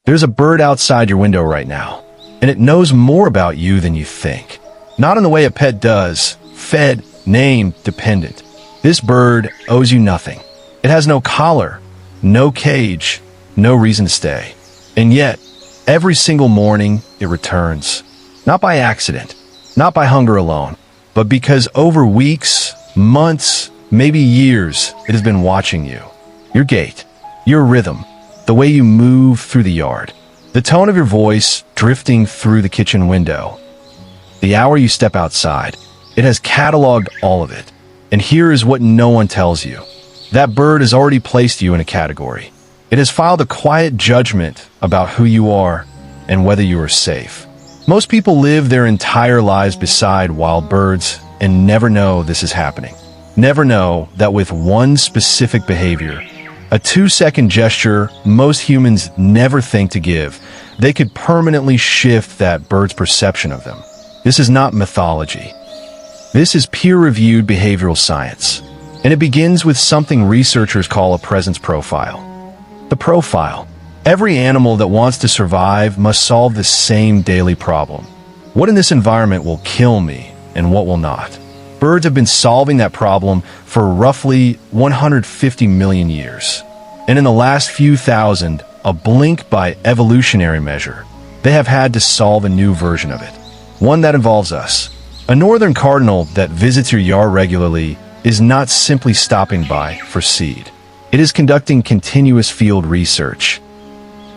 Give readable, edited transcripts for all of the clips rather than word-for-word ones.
There's a bird outside your window right now, and it knows more about you than you think. Not in the way a pet does, fed, named, dependent. This bird owes you nothing. It has no collar, no cage, no reason to stay. And yet, every single morning, it returns. Not by accident, not by hunger alone, but because over weeks, months, maybe years, it has been watching you. Your gait, your rhythm, the way you move through the yard, the tone of your voice drifting through the kitchen window. The hour you step outside, it has cataloged all of it. And here is what no one tells you. That bird has already placed you in a category. It has filed a quiet judgment about who you are and whether you are safe. Most people live their entire lives beside wild birds and never know this is happening. Never know that with one specific behavior, a 2-second gesture most humans never think to give, they could permanently shift that bird's perception of them. This is not mythology. This is peer-reviewed behavioral science, and it begins with something researchers call a presence profile. The profile. Every animal that wants to survive must solve the same daily problem. What in this environment will kill me, and what will not? Birds have been solving that problem for roughly 150 million years. And in the last few thousand, a blink by evolutionary measure, they have had to solve a new version of it. One that involves us. A northern cardinal that visits your yard regularly is not simply stopping by for seed. It is conducting continuous field research.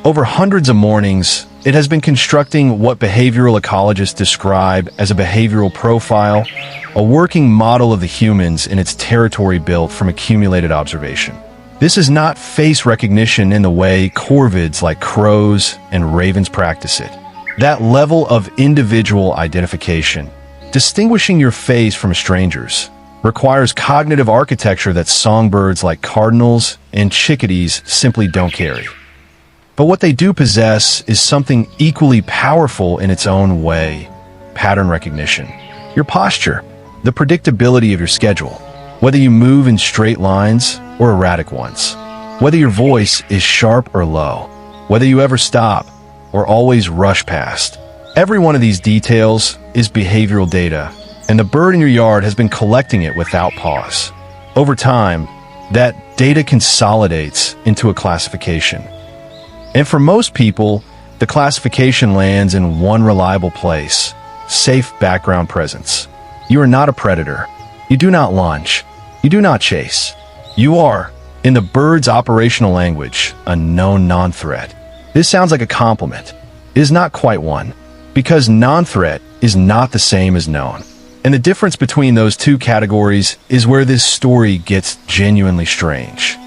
Over hundreds of mornings, it has been constructing what behavioral ecologists describe as a behavioral profile, a working model of the humans in its territory built from accumulated observation. This is not face recognition in the way corvids like crows and ravens practice it. That level of individual identification, distinguishing your face from strangers, requires cognitive architecture that songbirds like cardinals and chickadees simply don't carry. But what they do possess is something equally powerful in its own way: pattern recognition. Your posture, the predictability of your schedule, whether you move in straight lines or erratic ones, whether your voice is sharp or low, whether you ever stop or always rush past. Every one of these details is behavioral data, and the bird in your yard has been collecting it without pause. Over time, that data consolidates into a classification. And for most people, the classification lands in one reliable place: safe background presence. You are not a predator. You do not lunge. You do not chase. You are, in the bird's operational language, a known non-threat. This sounds like a compliment. It is not quite one, because non-threat is not the same as known. And the difference between those two categories is where this story gets genuinely strange.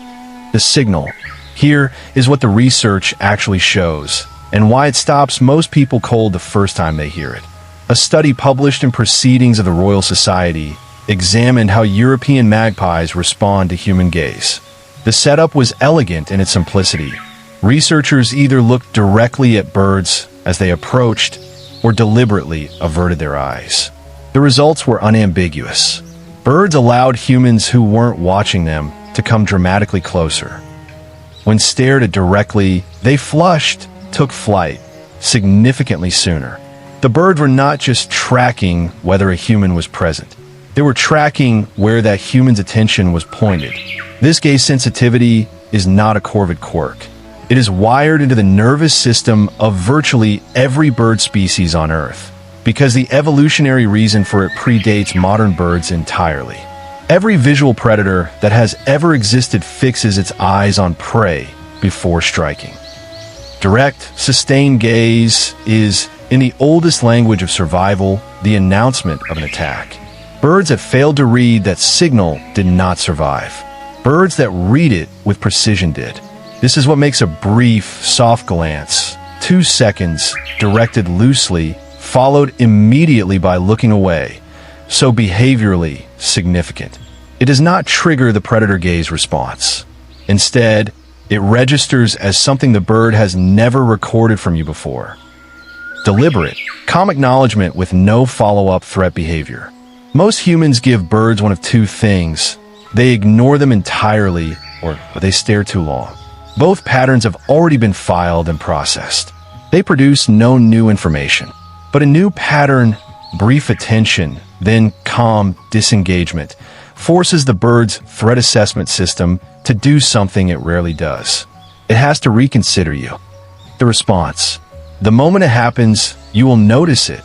The signal. Here is what the research actually shows, and why it stops most people cold the first time they hear it. A study published in Proceedings of the Royal Society examined how European magpies respond to human gaze. The setup was elegant in its simplicity. Researchers either looked directly at birds as they approached or deliberately averted their eyes. The results were unambiguous. Birds allowed humans who weren't watching them to come dramatically closer. When stared at directly, they flushed, took flight, significantly sooner. The birds were not just tracking whether a human was present. They were tracking where that human's attention was pointed. This gaze sensitivity is not a corvid quirk. It is wired into the nervous system of virtually every bird species on Earth, because the evolutionary reason for it predates modern birds entirely. Every visual predator that has ever existed fixes its eyes on prey before striking. Direct, sustained gaze is, in the oldest language of survival, the announcement of an attack. Birds that failed to read that signal did not survive. Birds that read it with precision did. This is what makes a brief, soft glance, 2 seconds, directed loosely, followed immediately by looking away, so behaviorally significant. It does not trigger the predator gaze response. Instead, it registers as something the bird has never recorded from you before. Deliberate, calm acknowledgement with no follow-up threat behavior. Most humans give birds one of two things. They ignore them entirely, or they stare too long. Both patterns have already been filed and processed. They produce no new information, but a new pattern, brief attention, then calm disengagement, forces the bird's threat assessment system to do something it rarely does. It has to reconsider you. The response. The moment it happens, you will notice it,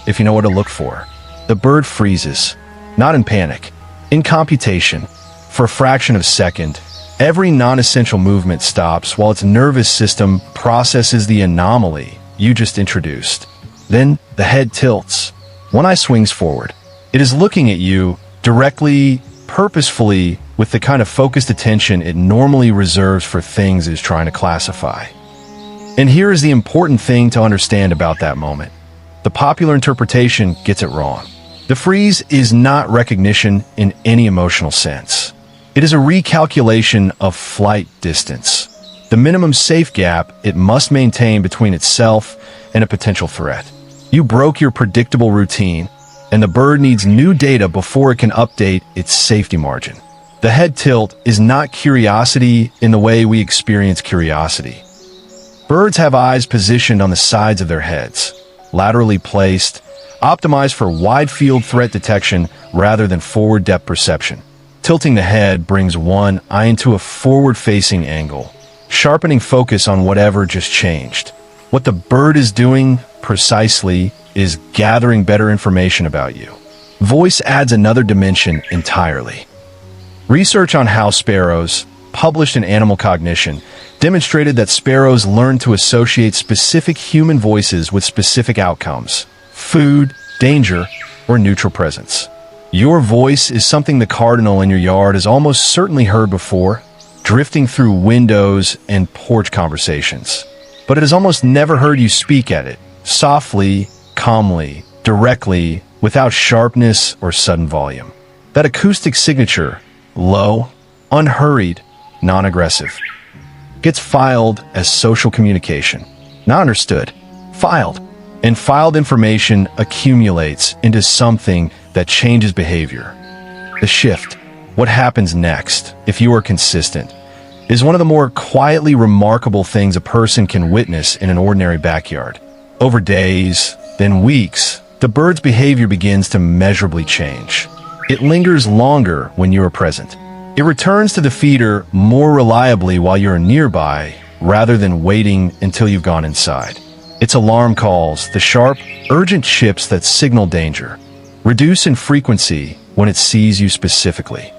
if you know what to look for. The bird freezes, not in panic, in computation. For a fraction of a second, every non-essential movement stops while its nervous system processes the anomaly you just introduced. Then the head tilts. One eye swings forward. It is looking at you directly, purposefully, with the kind of focused attention it normally reserves for things it is trying to classify. And here is the important thing to understand about that moment. The popular interpretation gets it wrong. The freeze is not recognition in any emotional sense. It is a recalculation of flight distance, the minimum safe gap it must maintain between itself and a potential threat. You broke your predictable routine, and the bird needs new data before it can update its safety margin. The head tilt is not curiosity in the way we experience curiosity. Birds have eyes positioned on the sides of their heads, laterally placed, optimized for wide-field threat detection rather than forward depth perception. Tilting the head brings one eye into a forward-facing angle, sharpening focus on whatever just changed. What the bird is doing, precisely, is gathering better information about you. Voice adds another dimension entirely. Research on house sparrows, published in Animal Cognition, demonstrated that sparrows learn to associate specific human voices with specific outcomes: food, danger, or neutral presence. Your voice is something the cardinal in your yard has almost certainly heard before, drifting through windows and porch conversations. But it has almost never heard you speak at it, softly, calmly, directly, without sharpness or sudden volume. That acoustic signature, low, unhurried, non-aggressive, gets filed as social communication. Not understood, filed. And filed information accumulates into something that changes behavior. The shift, what happens next, if you are consistent, is one of the more quietly remarkable things a person can witness in an ordinary backyard. Over days, then weeks, the bird's behavior begins to measurably change. It lingers longer when you are present. It returns to the feeder more reliably while you're nearby, rather than waiting until you've gone inside. Its alarm calls, the sharp, urgent chips that signal danger, reduce in frequency when it sees you specifically.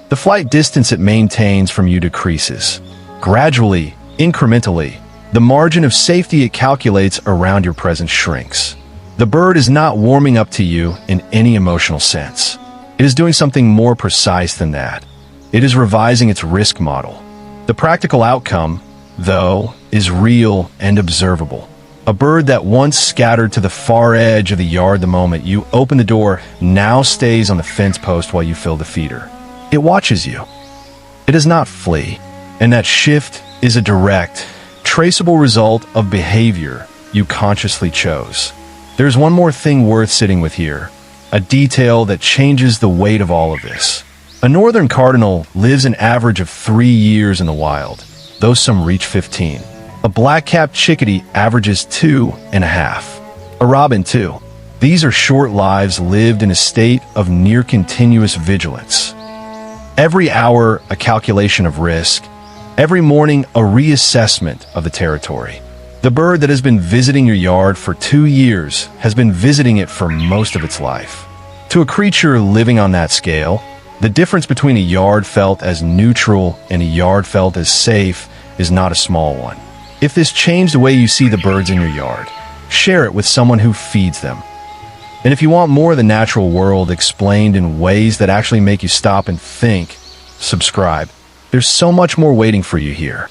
The flight distance it maintains from you decreases. Gradually, incrementally, the margin of safety it calculates around your presence shrinks. The bird is not warming up to you in any emotional sense. It is doing something more precise than that. It is revising its risk model. The practical outcome, though, is real and observable. A bird that once scattered to the far edge of the yard the moment you open the door now stays on the fence post while you fill the feeder. It watches you. It does not flee. And that shift is a direct, traceable result of behavior you consciously chose. There's one more thing worth sitting with here, a detail that changes the weight of all of this. A northern cardinal lives an average of 3 years in the wild, though some reach 15. A black-capped chickadee averages 2.5. A robin, too. These are short lives lived in a state of near-continuous vigilance. Every hour, a calculation of risk. Every morning, a reassessment of the territory. The bird that has been visiting your yard for 2 years has been visiting it for most of its life. To a creature living on that scale, the difference between a yard felt as neutral and a yard felt as safe is not a small one. If this changed the way you see the birds in your yard, share it with someone who feeds them. And if you want more of the natural world explained in ways that actually make you stop and think, subscribe. There's so much more waiting for you here.